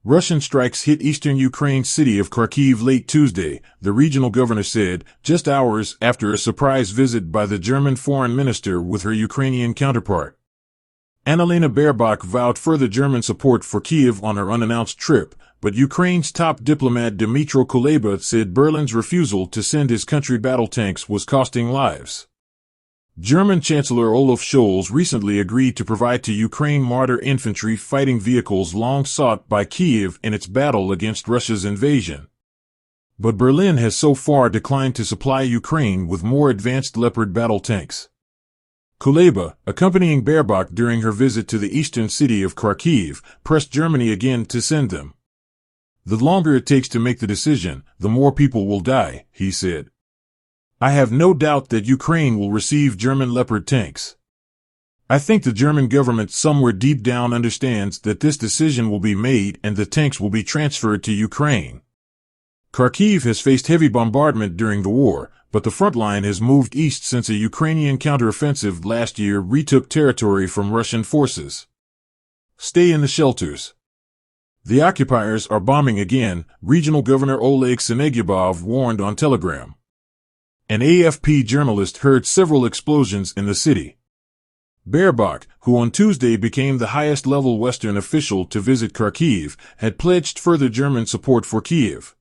Russian strikes hit eastern Ukraine's city of Kharkiv late Tuesday, the regional governor said, just hours after a surprise visit by the German foreign minister with her Ukrainian counterpart. Annalena Baerbock vowed further German support for Kyiv on her unannounced trip, but Ukraine's top diplomat Dmytro Kuleba said Berlin's refusal to send his country battle tanks was costing lives. German Chancellor Olaf Scholz recently agreed to provide to Ukraine Marder infantry fighting vehicles long sought by Kyiv in its battle against Russia's invasion. But Berlin has so far declined to supply Ukraine with more advanced Leopard battle tanks. Kuleba, accompanying Baerbock during her visit to the eastern city of Kharkiv, pressed Germany again to send them. The longer it takes to make the decision, the more people will die, he said. I have no doubt that Ukraine will receive German Leopard tanks. I think the German government somewhere deep down understands that this decision will be made and the tanks will be transferred to Ukraine. Kharkiv has faced heavy bombardment during the war, but the front line has moved east since a Ukrainian counteroffensive last year retook territory from Russian forces. Stay in the shelters. The occupiers are bombing again, Regional Governor Oleg Synegiobov warned on Telegram. An AFP journalist heard several explosions in the city. Baerbock, who on Tuesday became the highest-level Western official to visit Kharkiv, had pledged further German support for Kyiv.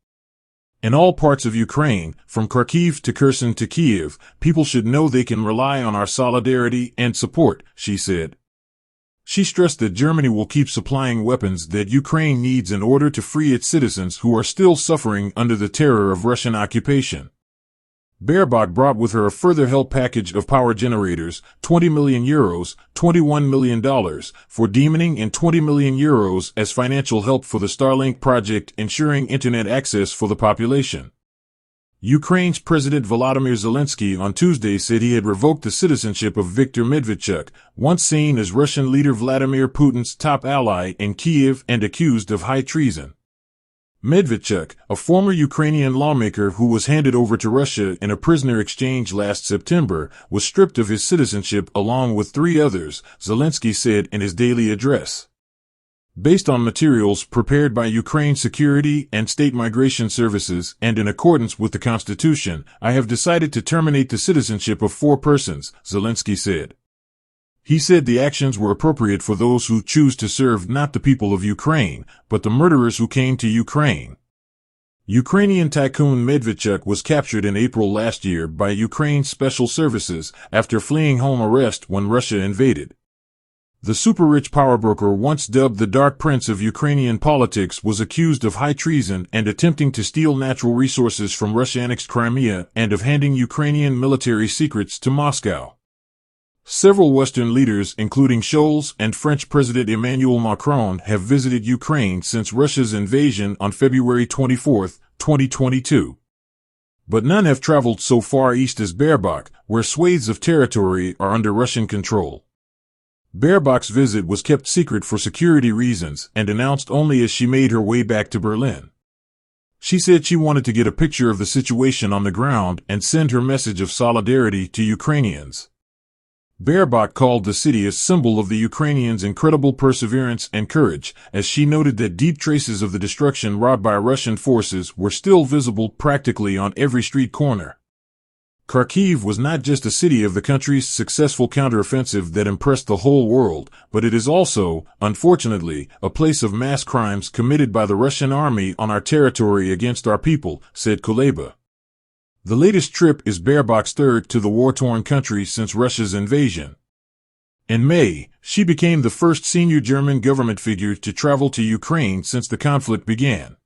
In all parts of Ukraine, from Kharkiv to Kherson to Kyiv, people should know they can rely on our solidarity and support, she said. She stressed that Germany will keep supplying weapons that Ukraine needs in order to free its citizens who are still suffering under the terror of Russian occupation. Baerbock brought with her a further help package of power generators, €20 million, $21 million, for demoning and €20 million as financial help for the Starlink project ensuring internet access for the population. Ukraine's President Volodymyr Zelensky on Tuesday said he had revoked the citizenship of Viktor Medvedchuk, once seen as Russian leader Vladimir Putin's top ally in Kyiv and accused of high treason. Medvedchuk, a former Ukrainian lawmaker who was handed over to Russia in a prisoner exchange last September, was stripped of his citizenship along with 3 others, Zelensky said in his daily address. Based on materials prepared by Ukraine's security and state migration services and in accordance with the Constitution, I have decided to terminate the citizenship of 4 persons, Zelensky said. He said the actions were appropriate for those who choose to serve not the people of Ukraine, but the murderers who came to Ukraine. Ukrainian tycoon Medvedchuk was captured in April last year by Ukraine's special services after fleeing home arrest when Russia invaded. The super-rich power broker, once dubbed the Dark Prince of Ukrainian politics, was accused of high treason and attempting to steal natural resources from Russia-annexed Crimea and of handing Ukrainian military secrets to Moscow. Several Western leaders, including Scholz and French President Emmanuel Macron, have visited Ukraine since Russia's invasion on February 24, 2022. But none have traveled so far east as Baerbock, where swathes of territory are under Russian control. Baerbock's visit was kept secret for security reasons and announced only as she made her way back to Berlin. She said she wanted to get a picture of the situation on the ground and send her message of solidarity to Ukrainians. Baerbock called the city a symbol of the Ukrainians' incredible perseverance and courage, as she noted that deep traces of the destruction wrought by Russian forces were still visible practically on every street corner. Kharkiv was not just a city of the country's successful counteroffensive that impressed the whole world, but it is also, unfortunately, a place of mass crimes committed by the Russian army on our territory against our people, said Kuleba. The latest trip is Baerbock's 3rd to the war-torn country since Russia's invasion. In May, she became the first senior German government figure to travel to Ukraine since the conflict began.